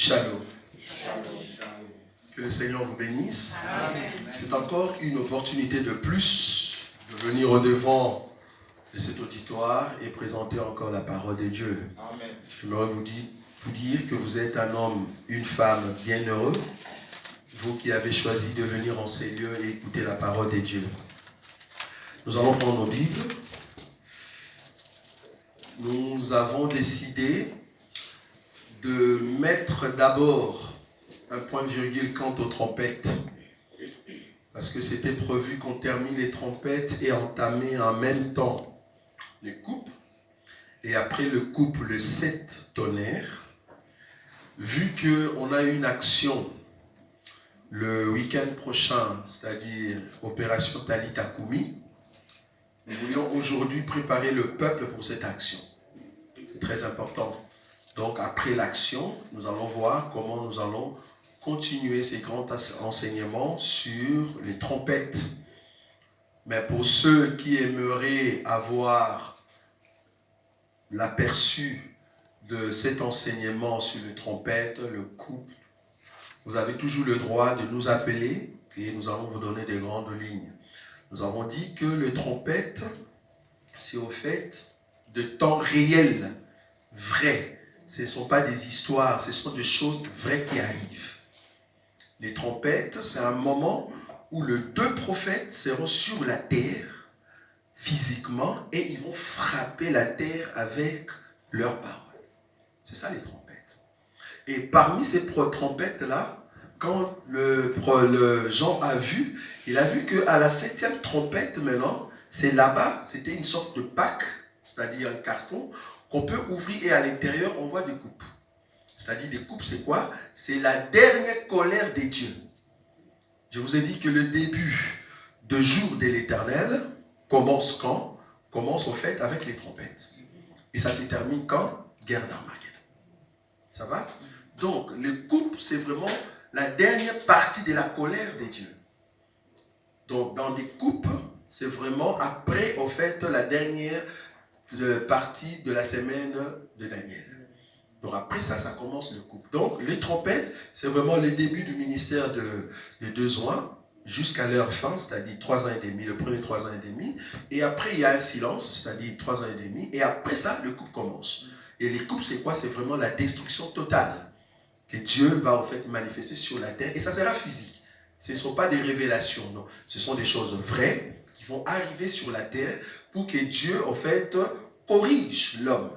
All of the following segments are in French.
Shalom. Que le Seigneur vous bénisse. C'est encore une opportunité de plus de venir au-devant de cet auditoire et présenter encore la parole de Dieu. J'aimerais vous dire que vous êtes un homme, une femme bienheureux, vous qui avez choisi de venir en ces lieux et écouter la parole de Dieu. Nous allons prendre nos Bibles. Nous avons décidé de mettre d'abord un point-virgule quant aux trompettes, parce que c'était prévu qu'on termine les trompettes et entamer en même temps les coupes, et après le coupe, le 7 tonnerres. Vu qu'on a une action le week-end prochain, c'est-à-dire Opération Talita Koumi, nous voulions aujourd'hui préparer le peuple pour cette action. C'est très important. Donc après l'action, nous allons voir comment nous allons continuer ces grands enseignements sur les trompettes. Mais pour ceux qui aimeraient avoir l'aperçu de cet enseignement sur les trompettes, le couple, vous avez toujours le droit de nous appeler et nous allons vous donner des grandes lignes. Nous avons dit que les trompettes, c'est au fait de temps réel, vrai. Ce ne sont pas des histoires, ce sont des choses vraies qui arrivent. Les trompettes, c'est un moment où les deux prophètes seront sur la terre, physiquement, et ils vont frapper la terre avec leurs paroles. C'est ça les trompettes. Et parmi ces trompettes-là, quand le Jean a vu, il a vu qu'à la 7e trompette maintenant, c'est là-bas, c'était une sorte de Pâques, c'est-à-dire un carton, qu'on peut ouvrir et à l'intérieur, on voit des coupes. C'est-à-dire des coupes, c'est quoi? C'est la dernière colère des dieux. Je vous ai dit que le début de jour de l'Éternel commence quand? Commence au fait avec les trompettes. Et ça se termine quand? Guerre d'Armageddon. Ça va? Donc, les coupes, c'est vraiment la dernière partie de la colère des dieux. Donc, dans les coupes, c'est vraiment après, au fait, la dernière partie de la semaine de Daniel. Donc après ça, ça commence le couple. Donc les trompettes, c'est vraiment le début du ministère de 2 ans jusqu'à leur fin, c'est-à-dire 3 ans et demi, le premier 3 ans et demi. Et après, il y a un silence, c'est-à-dire 3 ans et demi. Et après ça, le couple commence. Et les couples, c'est quoi? C'est vraiment la destruction totale que Dieu va en fait manifester sur la terre. Et ça sera physique. Ce ne sont pas des révélations, non. Ce sont des choses vraies qui vont arriver sur la terre pour que Dieu, en fait, corrige l'homme.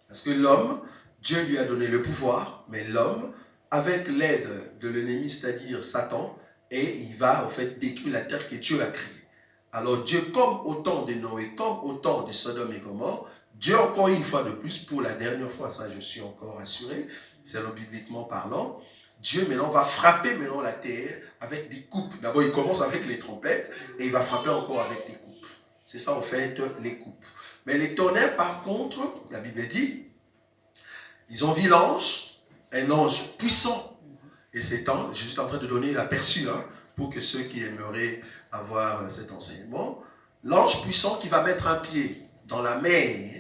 Parce que l'homme, Dieu lui a donné le pouvoir, mais l'homme, avec l'aide de l'ennemi, c'est-à-dire Satan, et il va, en fait, détruire la terre que Dieu a créée. Alors Dieu, comme au temps de Noé, comme au temps de Sodome et Gomorrhe, Dieu, encore une fois de plus, pour la dernière fois, ça je suis encore assuré, c'est bibliquement parlant, Dieu maintenant va frapper maintenant la terre avec des coupes. D'abord, il commence avec les trompettes et il va frapper encore avec des coupes. C'est ça, en fait, les coupes. Mais les tonnerres, par contre, la Bible dit, ils ont vu l'ange, un ange puissant. Et c'est je suis en train de donner l'aperçu pour que ceux qui aimeraient avoir cet enseignement, l'ange puissant qui va mettre un pied dans la mer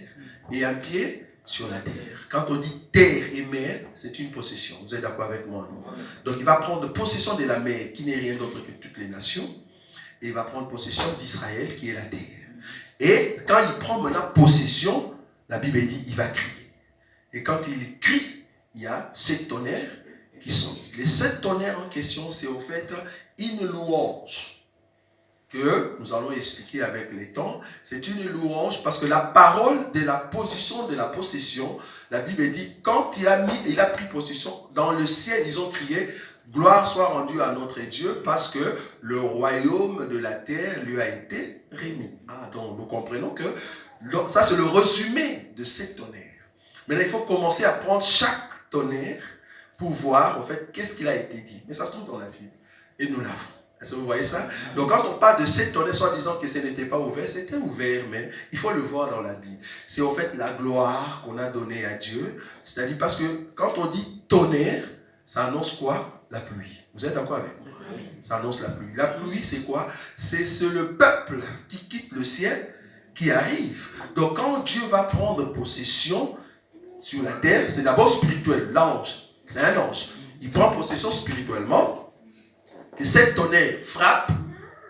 et un pied sur la terre. Quand on dit terre et mer, c'est une possession. Vous êtes d'accord avec moi, non? Donc il va prendre possession de la mer, qui n'est rien d'autre que toutes les nations, et il va prendre possession d'Israël, qui est la terre. Et quand il prend maintenant possession, la Bible dit, il va crier. Et quand il crie, il y a 7 tonnerres qui sont. Les 7 tonnerres en question, c'est au fait une louange que nous allons expliquer avec le temps. C'est une louange parce que la parole de la position de la possession, la Bible dit, quand il a pris possession, dans le ciel, ils ont crié, gloire soit rendue à notre Dieu parce que le royaume de la terre lui a été remis. Donc nous comprenons que ça c'est le résumé de ces tonnerres. Maintenant il faut commencer à prendre chaque tonnerre pour voir en fait qu'est-ce qu'il a été dit. Mais ça se trouve dans la Bible. Et nous l'avons. Est-ce que vous voyez ça? Donc quand on parle de ces tonnerres, soit disant que ce n'était pas ouvert, c'était ouvert, mais il faut le voir dans la Bible. C'est en fait la gloire qu'on a donnée à Dieu. C'est-à-dire parce que quand on dit tonnerre, ça annonce quoi? La pluie. Vous êtes d'accord avec moi? Ça annonce la pluie. La pluie, c'est quoi? C'est le peuple qui quitte le ciel qui arrive. Donc, quand Dieu va prendre possession sur la terre, c'est d'abord spirituel. L'ange C'est un ange. Il prend possession spirituellement. Et cette tonnerre frappe.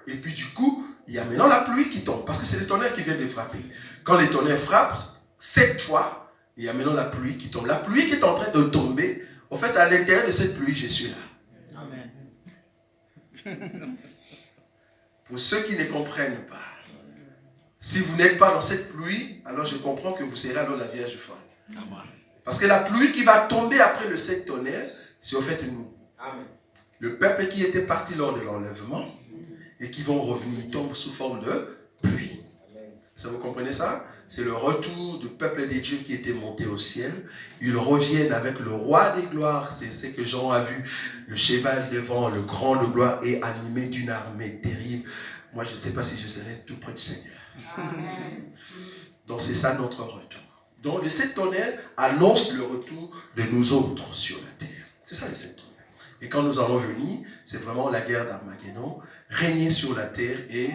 Et puis du coup, il y a maintenant la pluie qui tombe. Parce que c'est le tonnerre qui vient de frapper. Quand les tonnerres frappent, 7 fois, il y a maintenant la pluie qui tombe. La pluie qui est en train de tomber, en fait, à l'intérieur de cette pluie, je suis là. Amen. Pour ceux qui ne comprennent pas, si vous n'êtes pas dans cette pluie, alors je comprends que vous serez alors la Vierge folle. Parce que la pluie qui va tomber après le 7 tonnerres, c'est au fait nous. Amen. Le peuple qui était parti lors de l'enlèvement et qui vont revenir, tombe sous forme de pluie. Ça, vous comprenez ça? C'est le retour du peuple des dieux qui était monté au ciel. Ils reviennent avec le roi des gloires. C'est ce que Jean a vu. Le cheval devant, le grand de gloire est animé d'une armée terrible. Moi, je ne sais pas si je serai tout près du Seigneur. Amen. Donc, c'est ça notre retour. Donc, les 7 tonnerres annoncent le retour de nous autres sur la terre. C'est ça les 7 tonnerres. Et quand nous allons venir, c'est vraiment la guerre d'Armageddon, régner sur la terre. Et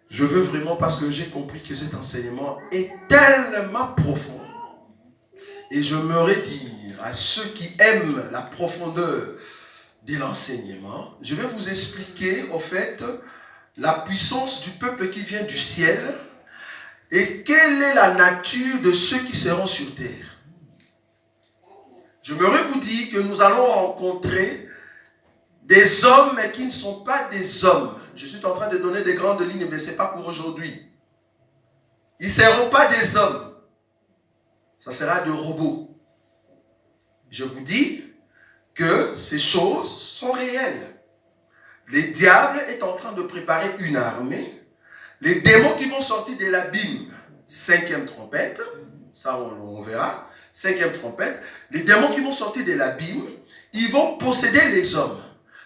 je veux vraiment, parce que j'ai compris que cet enseignement est tellement profond. Et j'aimerais dire à ceux qui aiment la profondeur de l'enseignement, je vais vous expliquer, au fait, la puissance du peuple qui vient du ciel et quelle est la nature de ceux qui seront sur terre. J'aimerais vous dire que nous allons rencontrer des hommes mais qui ne sont pas des hommes. Je suis en train de donner des grandes lignes, mais ce n'est pas pour aujourd'hui. Ils ne seront pas des hommes. Ça sera des robots. Je vous dis que ces choses sont réelles. Le diable est en train de préparer une armée. Les démons qui vont sortir de l'abîme, 5e trompette, ça on verra, 5e trompette. Les démons qui vont sortir de l'abîme, ils vont posséder les hommes.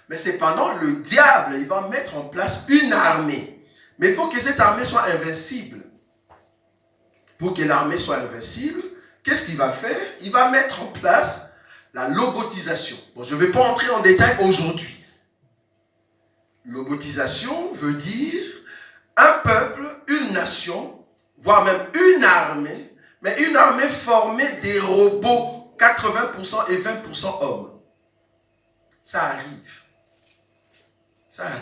Mais cependant, le diable, il va mettre en place une armée. Mais il faut que cette armée soit invincible. Pour que l'armée soit invincible, qu'est-ce qu'il va faire? Il va mettre en place la lobotisation. Bon, je ne vais pas entrer en détail aujourd'hui. Lobotisation veut dire un peuple, une nation, voire même une armée, mais une armée formée des robots, 80% et 20% hommes. Ça arrive. Ça arrive.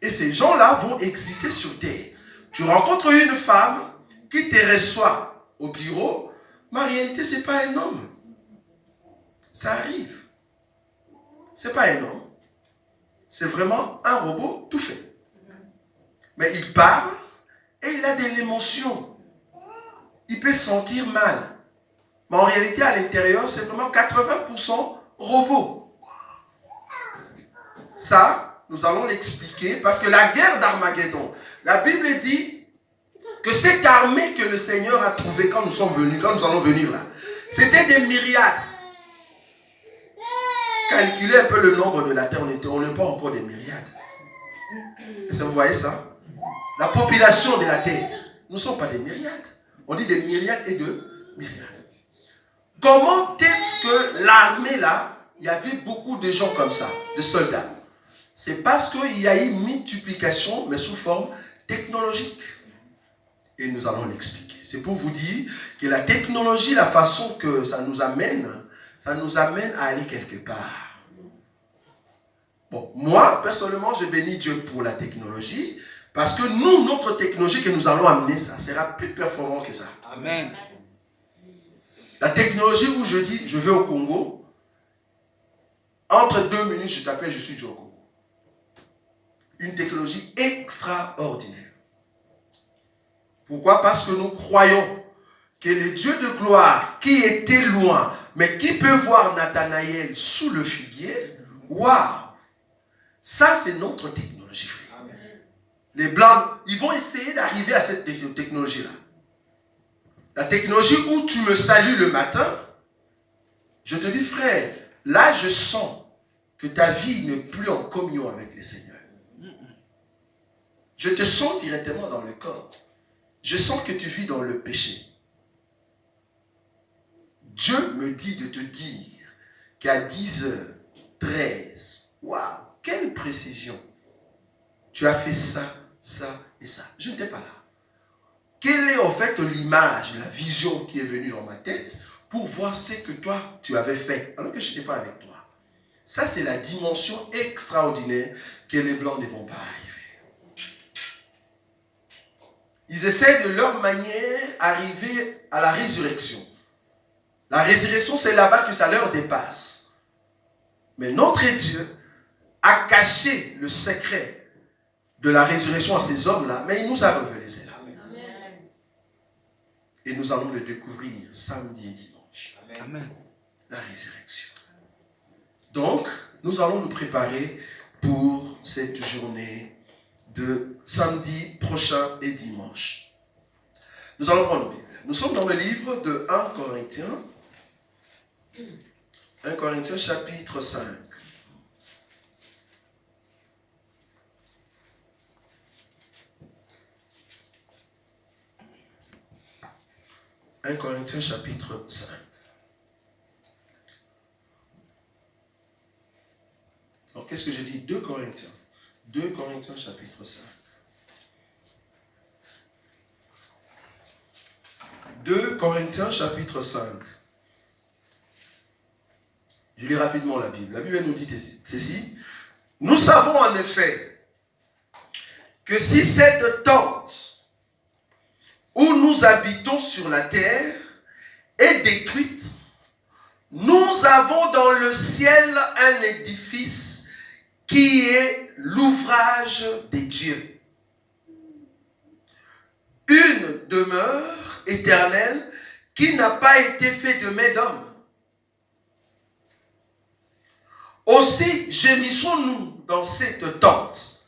Et ces gens-là vont exister sur terre. Tu rencontres une femme qui te reçoit au bureau, mais en réalité, ce n'est pas un homme. Ça arrive. Ce n'est pas un homme. C'est vraiment un robot tout fait. Mais il parle et il a de l'émotion. Il peut sentir mal. Mais en réalité, à l'intérieur, c'est vraiment 80% robot. Ça, nous allons l'expliquer parce que la guerre d'Armageddon, la Bible dit que cette armée que le Seigneur a trouvée quand nous sommes venus, quand nous allons venir là, c'était des myriades. Calculez un peu le nombre de la terre, on n'est pas encore des myriades. Est-ce que vous voyez ça? La population de la terre, nous ne sommes pas des myriades. On dit des myriades et de myriades. Comment est-ce que l'armée là, il y avait beaucoup de gens comme ça, de soldats? C'est parce qu'il y a eu une multiplication, mais sous forme technologique. Et nous allons l'expliquer. C'est pour vous dire que la technologie, la façon que ça nous amène à aller quelque part. Bon, moi, personnellement, je bénis Dieu pour la technologie, parce que nous, notre technologie que nous allons amener, ça sera plus performant que ça. Amen. La technologie où je dis, je vais au Congo, entre 2 minutes, je t'appelle, je suis déjà au Congo. Une technologie extraordinaire. Pourquoi? Parce que nous croyons que le Dieu de gloire, qui était loin, mais qui peut voir Nathanaël sous le figuier, waouh! Ça, c'est notre technologie, frère. Amen. Les Blancs, ils vont essayer d'arriver à cette technologie-là. La technologie où tu me salues le matin, je te dis, frère, là, je sens que ta vie n'est plus en communion avec le Seigneur. Je te sens directement dans le corps. Je sens que tu vis dans le péché. Dieu me dit de te dire qu'à 10h13, waouh, quelle précision. Tu as fait ça, ça et ça. Je n'étais pas là. Quelle est en fait l'image, la vision qui est venue dans ma tête pour voir ce que toi, tu avais fait, alors que je n'étais pas avec toi. Ça, c'est la dimension extraordinaire que les Blancs ne vont pas arriver. Ils essaient de leur manière d'arriver à la résurrection. La résurrection, c'est là-bas que ça leur dépasse. Mais notre Dieu a caché le secret de la résurrection à ces hommes-là, mais il nous a révélé cela. Et nous allons le découvrir samedi et dimanche. Amen. La résurrection. Donc, nous allons nous préparer pour cette journée de samedi prochain et dimanche. Nous allons prendre la Bible. Nous sommes dans le livre de 1 Corinthiens. 1 Corinthiens chapitre 5. 1 Corinthiens chapitre 5. Alors, qu'est-ce que j'ai dit? 2 Corinthiens. 2 Corinthiens chapitre 5. 2 Corinthiens chapitre 5. Je lis rapidement la Bible. La Bible nous dit ceci. Nous savons en effet que si cette tente où nous habitons sur la terre est détruite, nous avons dans le ciel un édifice qui est l'ouvrage des dieux. Une demeure éternelle qui n'a pas été faite de main d'homme. Aussi gémissons-nous dans cette tente,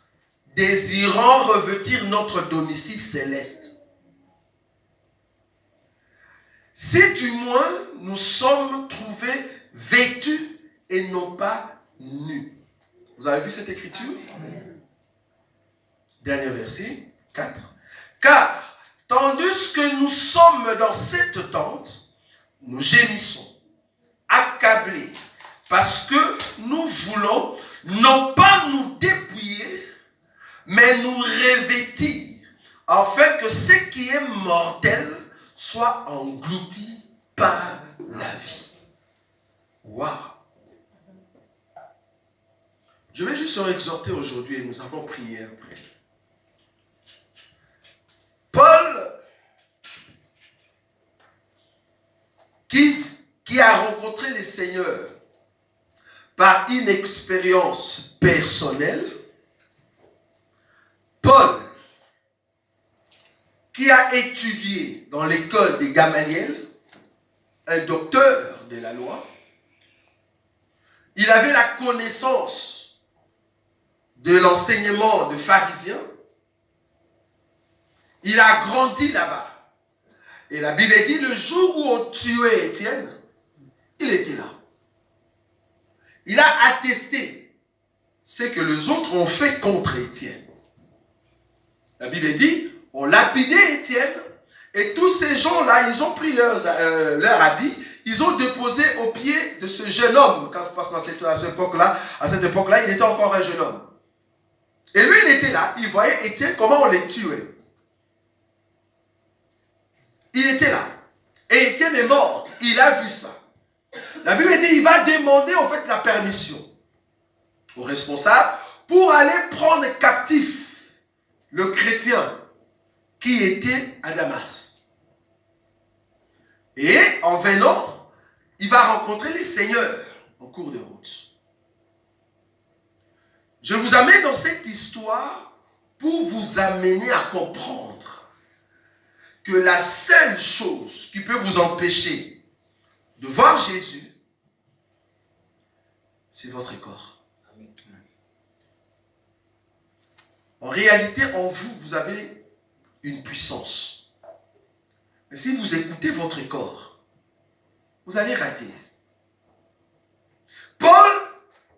désirant revêtir notre domicile céleste. Si du moins nous sommes trouvés vêtus et non pas nus. Vous avez vu cette écriture? Dernier verset, 4. Car, tandis que nous sommes dans cette tente, nous gémissons, accablés, parce que nous voulons non pas nous dépouiller, mais nous revêtir, afin que ce qui est mortel soit englouti par la vie. Waouh! Je vais juste exhorter aujourd'hui et nous allons prier après. Paul, qui a rencontré le Seigneur par une expérience personnelle, Paul, qui a étudié dans l'école de Gamaliel, un docteur de la loi, il avait la connaissance de l'enseignement de pharisiens, il a grandi là-bas. Et la Bible dit, le jour où on tuait Étienne, il était là. Il a attesté ce que les autres ont fait contre Étienne. La Bible dit, on lapidait Étienne, et tous ces gens-là, ils ont pris leur habit, ils ont déposé au pied de ce jeune homme, parce qu'à cette époque-là, il était encore un jeune homme. Et lui, il était là, il voyait Étienne, comment on les tuait. Il était là. Et Étienne est mort. Il a vu ça. La Bible dit, il va demander en fait la permission au responsable pour aller prendre captif le chrétien qui était à Damas. Et en venant, il va rencontrer les seigneurs en cours de route. Je vous amène dans cette histoire pour vous amener à comprendre que la seule chose qui peut vous empêcher de voir Jésus, c'est votre corps. En réalité, en vous, vous avez une puissance. Mais si vous écoutez votre corps, vous allez rater. Paul,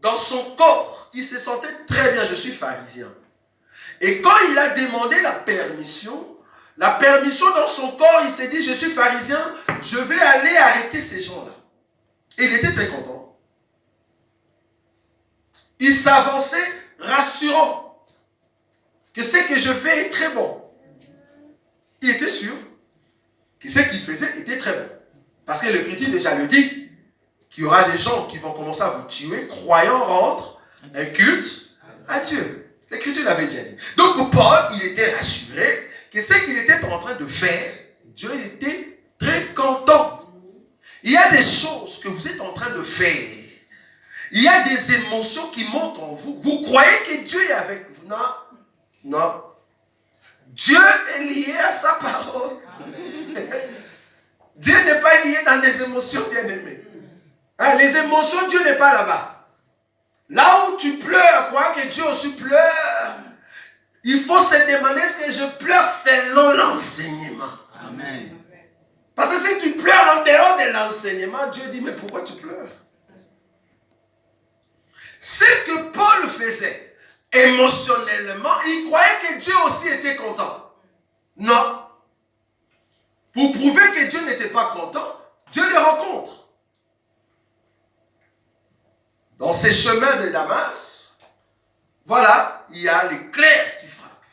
dans son corps, il se sentait très bien, je suis pharisien. Et quand il a demandé la permission dans son corps, il s'est dit, je suis pharisien, je vais aller arrêter ces gens-là. Et il était très content. Il s'avançait rassurant que ce que je fais est très bon. Il était sûr que ce qu'il faisait était très bon. Parce que l'Écriture déjà le dit, qu'il y aura des gens qui vont commencer à vous tuer, croyant rendre un culte à Dieu. L'Écriture l'avait déjà dit. Donc Paul, il était rassuré que ce qu'il était en train de faire, Dieu était très content. Il y a des choses que vous êtes en train de faire. Il y a des émotions qui montent en vous. Vous croyez que Dieu est avec vous. Non. Non. Dieu est lié à sa parole. Dieu n'est pas lié dans des émotions, bien-aimés. Hein, les émotions, Dieu n'est pas là-bas. Là où tu pleures, crois que Dieu aussi pleure. Il faut se demander si je pleure selon l'enseignement. Amen. Parce que si tu pleures en dehors de l'enseignement, Dieu dit, mais pourquoi tu pleures? Ce que Paul faisait émotionnellement, il croyait que Dieu aussi était content. Non. Pour prouver que Dieu n'était pas content, Dieu les rencontre. Dans ces chemins de Damas, voilà, il y a l'éclair qui frappe.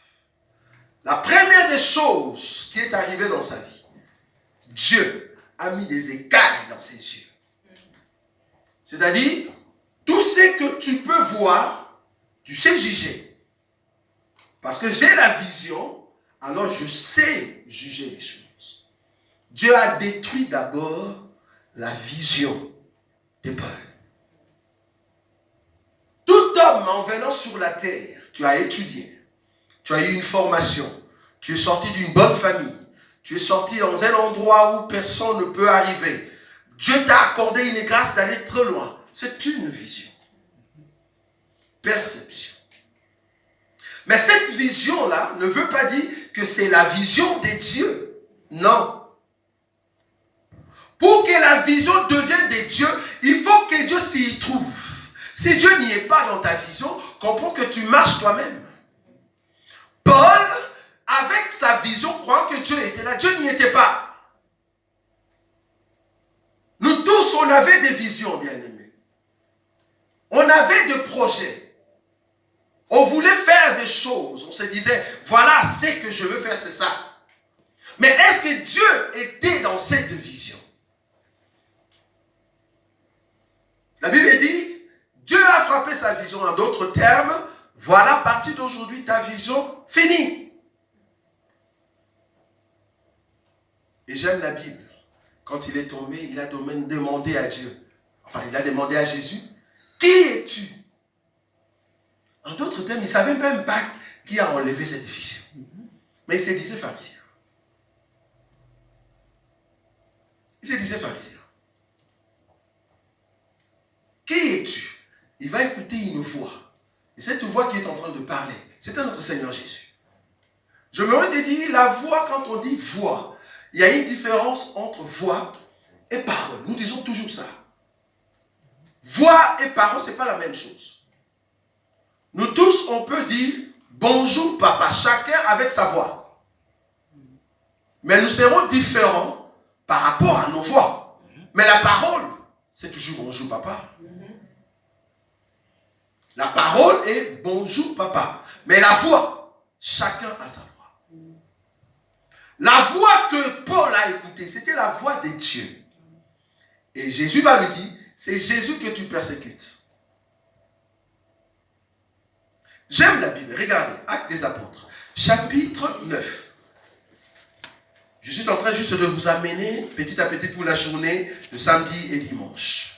La première des choses qui est arrivée dans sa vie, Dieu a mis des écailles dans ses yeux. C'est-à-dire, tout ce que tu peux voir, tu sais juger. Parce que j'ai la vision, alors je sais juger les choses. Dieu a détruit d'abord la vision de Paul. Tout homme en venant sur la terre, tu as étudié, tu as eu une formation, tu es sorti d'une bonne famille, tu es sorti dans un endroit où personne ne peut arriver. Dieu t'a accordé une grâce d'aller très loin. C'est une vision. Perception. Mais cette vision-là ne veut pas dire que c'est la vision de Dieu. Non. Pour que la vision devienne de Dieu, il faut que Dieu s'y trouve. Si Dieu n'y est pas dans ta vision, comprends que tu marches toi-même. Paul, avec sa vision, croyant que Dieu était là, Dieu n'y était pas. Nous tous, on avait des visions, bien-aimés. On avait des projets. On voulait faire des choses. On se disait, voilà, ce que je veux faire, c'est ça. Mais est-ce que Dieu était dans cette vision? La Bible dit, Dieu a frappé sa vision. En d'autres termes, voilà, à partir d'aujourd'hui, ta vision finie. Et j'aime la Bible. Quand il est tombé, il a demandé à Dieu. Enfin, il a demandé à Jésus, qui es-tu? En d'autres termes, il ne savait même pas qui a enlevé cette vision. Mais il se disait pharisien. Il se disait pharisien. Qui es-tu? Il va écouter une voix. Et cette voix qui est en train de parler, c'est notre Seigneur Jésus. Je me te dire, la voix, quand on dit voix, il y a une différence entre voix et parole. Nous disons toujours ça. Voix et parole, ce n'est pas la même chose. Nous tous, on peut dire bonjour papa, chacun avec sa voix. Mais nous serons différents par rapport à nos voix. Mais la parole, c'est toujours bonjour papa. La parole est bonjour papa. Mais la voix, chacun a sa voix. La voix que Paul a écoutée, c'était la voix de Dieu. Et Jésus va lui dire, c'est Jésus que tu persécutes. J'aime la Bible. Regardez, Actes des Apôtres, chapitre 9. Je suis en train juste de vous amener petit à petit pour la journée de samedi et dimanche.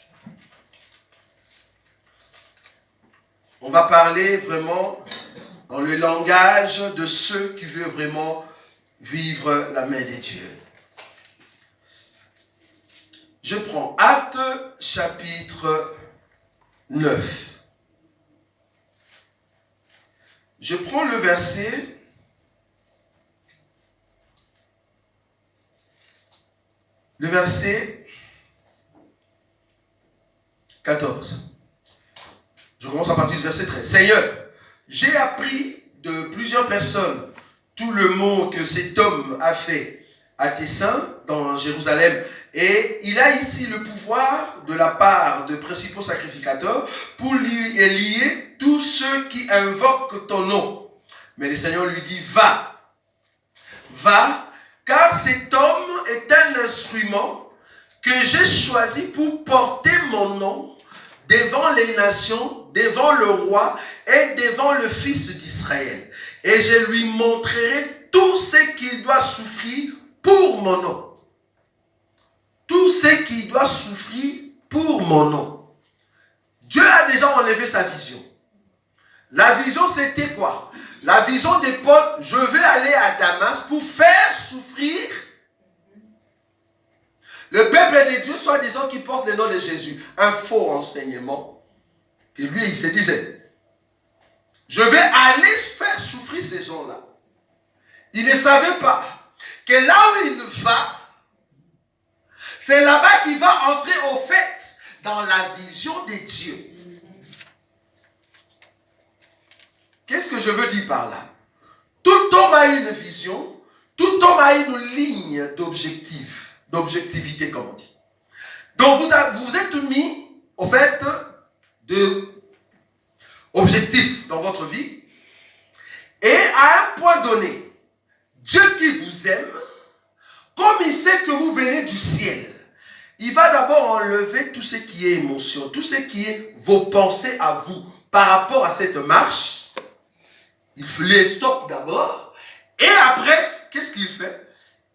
On va parler vraiment dans le langage de ceux qui veulent vraiment vivre la main de Dieu. Je prends Actes chapitre 9. Je prends le verset 14. Je commence à partir du verset 13. Seigneur, j'ai appris de plusieurs personnes tout le mot que cet homme a fait à tes saints dans Jérusalem. Et il a ici le pouvoir de la part de principaux sacrificateurs pour lier tous ceux qui invoquent ton nom. Mais le Seigneur lui dit, va, car cet homme est un instrument que j'ai choisi pour porter mon nom devant les nations, devant le roi et devant le fils d'Israël. Et je lui montrerai tout ce qu'il doit souffrir pour mon nom. Tout ce qu'il doit souffrir pour mon nom. Dieu a déjà enlevé sa vision. La vision, c'était quoi? La vision de Paul, je vais aller à Damas pour faire souffrir le peuple de Dieu, soi-disant qui porte le nom de Jésus. Un faux enseignement. Et lui, il se disait, je vais aller faire souffrir ces gens-là. Il ne savait pas que là où il va, c'est là-bas qu'il va entrer au fait dans la vision de Dieu. Qu'est-ce que je veux dire par là? Tout homme a une vision, tout homme a une ligne d'objectif, d'objectivité comme on dit. Donc vous êtes mis au fait de objectifs dans votre vie et à un point donné, Dieu qui vous aime, comme il sait que vous venez du ciel, il va d'abord enlever tout ce qui est émotion, tout ce qui est vos pensées à vous par rapport à cette marche. Il les stoppe d'abord et après, qu'est-ce qu'il fait?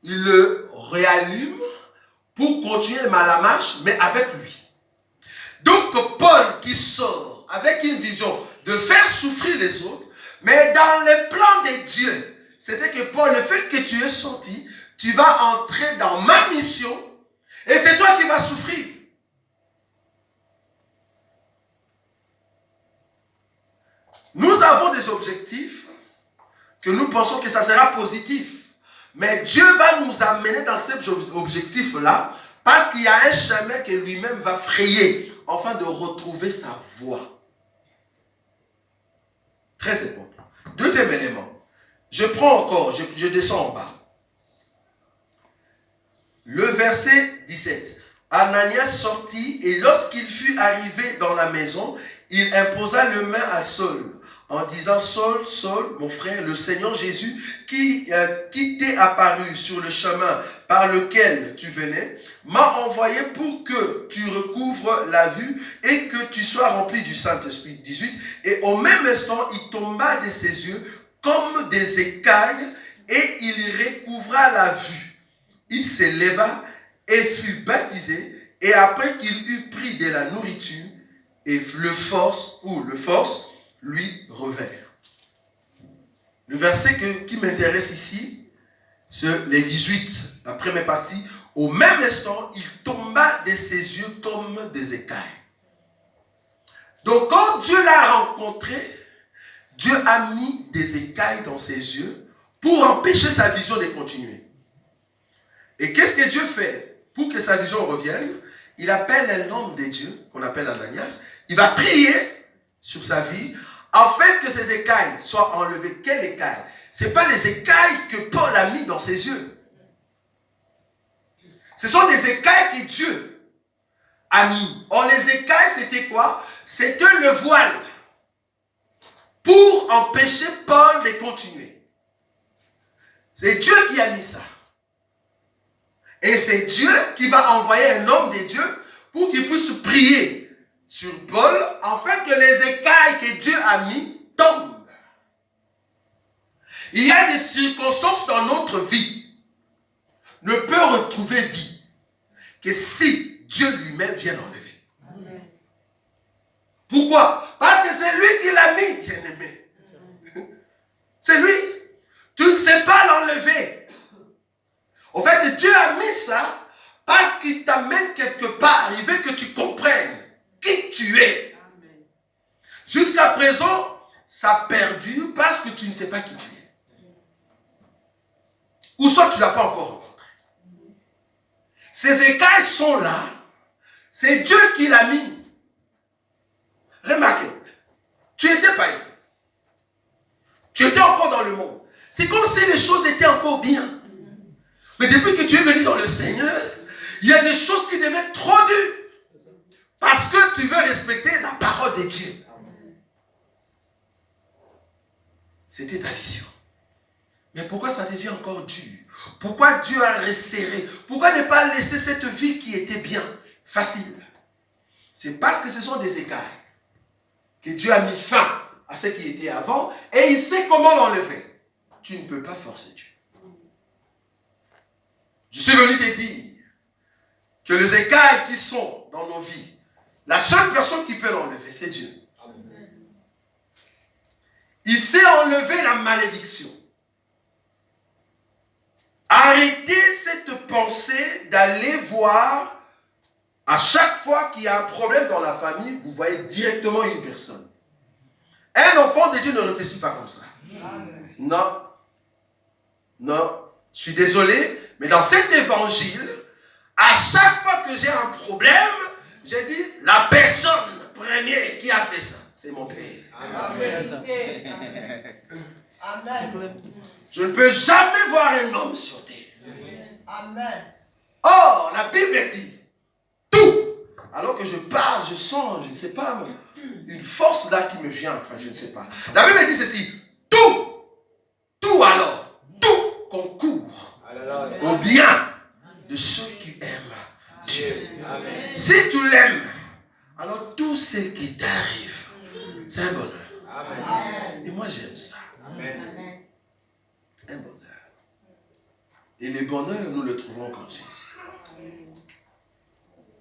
Il le réallume pour continuer la marche, mais avec lui. Donc Paul qui sort avec une vision de faire souffrir les autres, mais dans le plan de Dieu, c'était que Paul, le fait que tu es sorti, tu vas entrer dans ma mission et c'est toi qui vas souffrir. Nous avons des objectifs que nous pensons que ça sera positif. Mais Dieu va nous amener dans cet objectif-là parce qu'il y a un chemin que lui-même va frayer afin de retrouver sa voie. Très important. Deuxième élément. Je prends encore, je descends en bas. Le verset 17. Ananias sortit et lorsqu'il fut arrivé dans la maison, il imposa le main à Saul en disant, Saul, Saul, mon frère, le Seigneur Jésus qui t'est apparu sur le chemin par lequel tu venais, m'a envoyé pour que tu recouvres la vue et que tu sois rempli du Saint-Esprit. 18. Et au même instant, il tomba de ses yeux comme des écailles et il recouvra la vue. Il se leva et fut baptisé, et après qu'il eut pris de la nourriture, et le force lui revers. Le verset qui m'intéresse ici, c'est les 18, la première partie. Au même instant, il tomba de ses yeux comme des écailles. Donc quand Dieu l'a rencontré, Dieu a mis des écailles dans ses yeux pour empêcher sa vision de continuer. Et qu'est-ce que Dieu fait pour que sa vision revienne? Il appelle un homme de Dieu, qu'on appelle Ananias. Il va prier sur sa vie, afin que ces écailles soient enlevées. Quelles écailles? Ce n'est pas les écailles que Paul a mis dans ses yeux. Ce sont des écailles que Dieu a mis. Or, les écailles, c'était quoi? C'était le voile pour empêcher Paul de continuer. C'est Dieu qui a mis ça. Et c'est Dieu qui va envoyer un homme de Dieu pour qu'il puisse prier sur Paul afin que les écailles que Dieu a mis tombent. Il y a des circonstances dans notre vie ne peut retrouver vie que si Dieu lui-même vient l'enlever. Amen. Pourquoi? Parce que c'est lui qui l'a mis, bien-aimé. C'est lui. Tu ne sais pas l'enlever. En fait, Dieu a mis ça parce qu'il t'amène quelque part. Il veut que tu comprennes qui tu es. Jusqu'à présent, ça perdure parce que tu ne sais pas qui tu es. Ou soit tu ne l'as pas encore rencontré. Ces écailles sont là. C'est Dieu qui l'a mis. Remarquez, tu étais païen. Tu étais encore dans le monde. C'est comme si les choses étaient encore bien. Mais depuis que tu es venu dans le Seigneur, il y a des choses qui deviennent trop dures. Parce que tu veux respecter la parole de Dieu. C'était ta vision. Mais pourquoi ça devient encore dur? Pourquoi Dieu a resserré? Pourquoi ne pas laisser cette vie qui était bien, facile? C'est parce que ce sont des écailles que Dieu a mis fin à ce qui était avant et il sait comment l'enlever. Tu ne peux pas forcer Dieu. Je suis venu te dire que les écailles qui sont dans nos vies, la seule personne qui peut l'enlever, c'est Dieu. Il sait enlever la malédiction. Arrêtez cette pensée d'aller voir à chaque fois qu'il y a un problème dans la famille, vous voyez directement une personne. Un enfant de Dieu ne réfléchit pas comme ça. Non. Non. Je suis désolé, mais dans cet évangile, à chaque fois que j'ai un problème, j'ai dit, la personne première qui a fait ça, c'est mon Père. Amen. Amen. Je ne peux jamais voir un homme sur terre. Amen. Or, la Bible dit, tout. Alors que je parle, je sens, je ne sais pas, une force là qui me vient, enfin, je ne sais pas. La Bible dit ceci, tout alors, tout concourt au bien de ceux qui aiment Dieu. Amen. Si tu l'aimes, alors tout ce qui t'arrive, c'est un bonheur. Amen. Et moi j'aime ça. Amen. Un bonheur. Et le bonheur, nous le trouvons quand Jésus.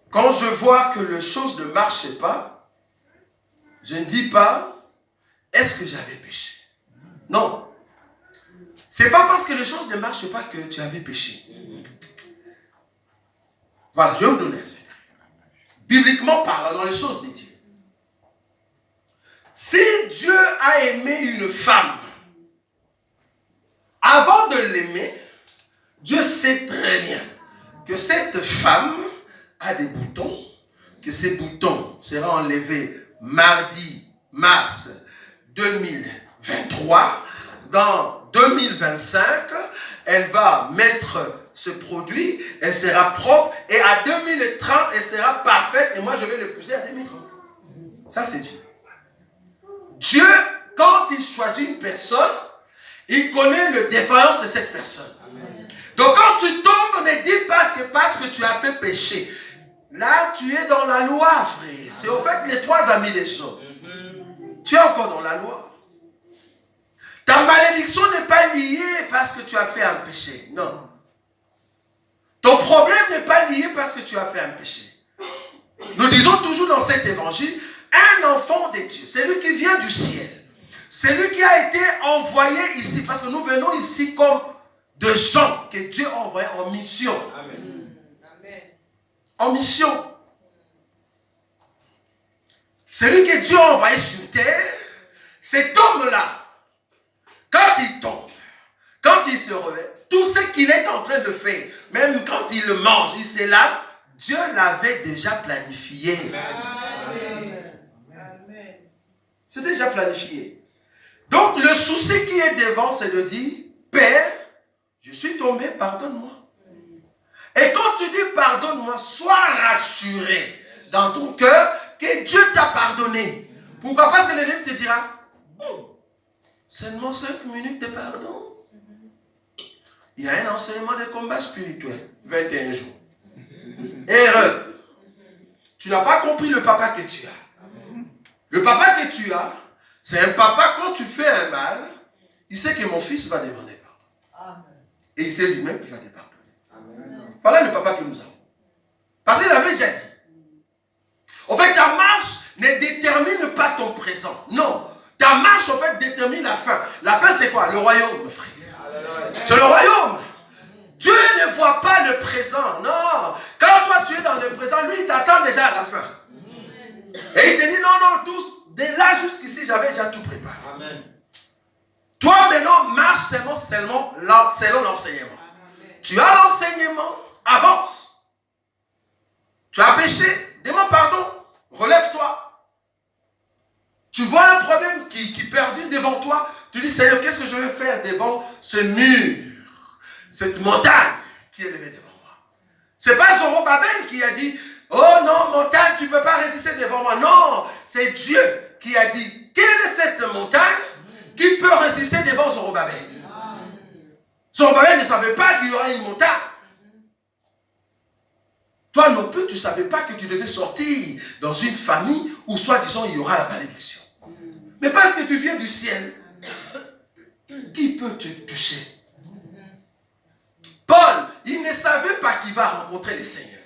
Quand je vois que les choses ne marchaient pas, je ne dis pas, est-ce que j'avais péché? Non. C'est pas parce que les choses ne marchent pas que tu avais péché. Voilà, je vais vous donner un secret. Bibliquement parlant, dans les choses de Dieu. Si Dieu a aimé une femme, avant de l'aimer, Dieu sait très bien que cette femme a des boutons, que ces boutons seront enlevés mardi, mars 2023. Dans 2025, elle va mettre ce produit, elle sera propre, et à 2030, elle sera parfaite, et moi je vais l'épouser à 2030. Ça c'est Dieu. Dieu, quand il choisit une personne, il connaît les défaillances de cette personne. Donc quand tu tombes, ne dis pas que parce que tu as fait péché. Là, tu es dans la loi, frère. C'est au fait les trois amis des choses. Tu es encore dans la loi. Ta malédiction n'est pas liée parce que tu as fait un péché. Non. Ton problème n'est pas lié parce que tu as fait un péché. Nous disons toujours dans cet évangile, un enfant de Dieu, c'est lui qui vient du ciel. C'est lui qui a été envoyé ici, parce que nous venons ici comme de gens que Dieu a envoyés en mission. Amen. En mission. Celui que Dieu a envoyé sur terre, cet homme-là, quand il tombe, quand il se réveille, tout ce qu'il est en train de faire, même quand il le mange, il sait là, Dieu l'avait déjà planifié. Amen. C'est déjà planifié. Donc le souci qui est devant, c'est de dire, Père, je suis tombé, pardonne-moi. Et quand tu dis pardonne-moi, sois rassuré dans ton cœur que Dieu t'a pardonné. Pourquoi? Parce que l'ennemi te dira, seulement 5 minutes de pardon. Il y a un enseignement de combat spirituel, 21 jours. Erreur. Tu n'as pas compris le papa que tu as. Le papa que tu as, c'est un papa, quand tu fais un mal, il sait que mon fils va demander pardon. Et il sait lui-même qu'il va te pardonner. Voilà le papa que nous avons. Parce qu'il avait déjà dit. En fait, ta marche ne détermine pas ton présent. Non. Ta marche, en fait, détermine la fin. La fin, c'est quoi? Le royaume, frère. C'est le royaume. Dieu ne voit pas le présent. Non. Quand toi, tu es dans le présent, lui, il t'attend déjà à la fin. Et il te dit, non, tous, dès là jusqu'ici, j'avais déjà tout préparé. Amen. Toi, maintenant, marche selon l'enseignement. Tu as l'enseignement, avance. Tu as péché, demande pardon, relève-toi. Tu vois un problème qui perdure devant toi, tu dis, Seigneur, qu'est-ce que je vais faire devant ce mur, cette montagne qui est levée devant moi? Ce n'est pas Zorobabel qui a dit, oh non, montagne, tu ne peux pas résister devant moi. Non, c'est Dieu qui a dit, quelle est cette montagne qui peut résister devant Zorobabel? Zorobabel ne savait pas qu'il y aura une montagne. Toi non plus, tu ne savais pas que tu devais sortir dans une famille où, soi-disant, il y aura la malédiction. Mais parce que tu viens du ciel, qui peut te toucher? Paul, il ne savait pas qu'il va rencontrer le Seigneur.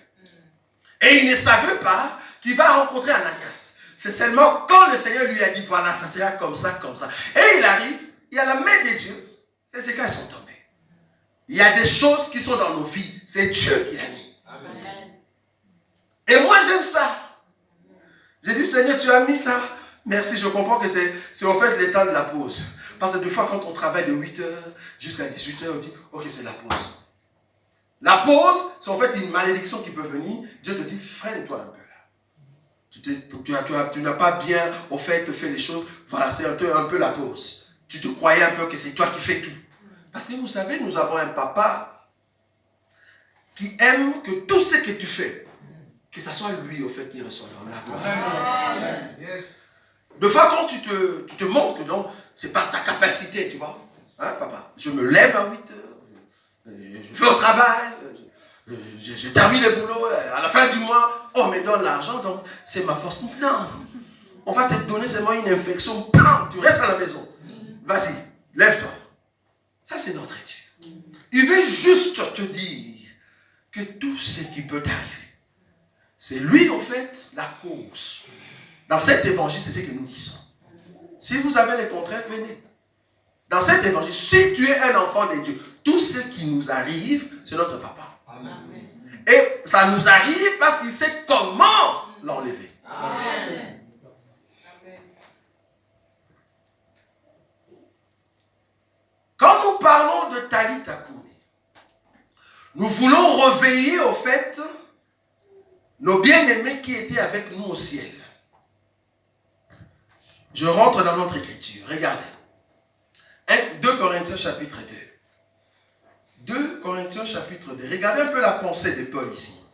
Et il ne savait pas qu'il va rencontrer Ananias. C'est seulement quand le Seigneur lui a dit, voilà, ça sera comme ça, comme ça. Et il arrive, il y a la main de Dieu. Et ces gars sont tombés. Il y a des choses qui sont dans nos vies. C'est Dieu qui l'a mis. Amen. Et moi, j'aime ça. J'ai dit, Seigneur, tu as mis ça. Merci, je comprends que c'est en fait l'état de la pause. Parce que des fois, quand on travaille de 8h jusqu'à 18h, on dit, ok, c'est la pause. La pause, c'est en fait une malédiction qui peut venir. Dieu te dit, freine-toi un peu là. Tu n'as pas bien, au fait, fait les choses. Voilà, c'est un peu la pause. Tu te croyais un peu que c'est toi qui fais tout. Parce que vous savez, nous avons un papa qui aime que tout ce que tu fais, que ce soit lui, au fait, qui reçoit l'honneur. De fois, quand tu te montres que non, c'est par ta capacité, tu vois. Hein, papa? Je me lève à 8h, je vais au travail, je termine le boulot, à la fin du mois, on me donne l'argent, donc c'est ma force. Non, on va te donner seulement une infection, bam, tu restes à la maison. Vas-y, lève-toi. Ça, c'est notre Dieu. Il veut juste te dire que tout ce qui peut t'arriver, c'est lui, en fait, la cause. Dans cet évangile, c'est ce que nous disons. Si vous avez les contraires, venez. Dans cet évangile, si tu es un enfant de Dieu, tout ce qui nous arrive, c'est notre papa. Amen. Et ça nous arrive parce qu'il sait comment l'enlever. Amen. Quand nous parlons de Talitha Koumi, nous voulons réveiller au fait nos bien-aimés qui étaient avec nous au ciel. Je rentre dans notre écriture. Regardez. 2 Corinthiens chapitre 2. 2 Corinthiens chapitre 2. Regardez un peu la pensée de Paul ici.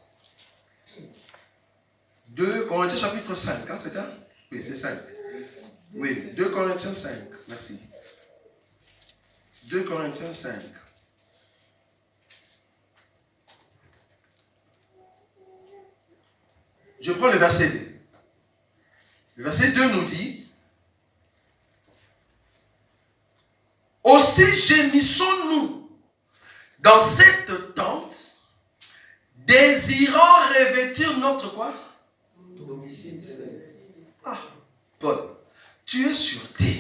2 Corinthiens chapitre 5. Hein, c'est ça? Oui, c'est 5. Oui, 2 Corinthiens 5. Merci. 2 Corinthiens 5. Je prends le verset 2. Le verset 2 nous dit: aussi gémissons-nous dans cette tente, désirant revêtir notre quoi? Ah, Paul, tu es sur terre.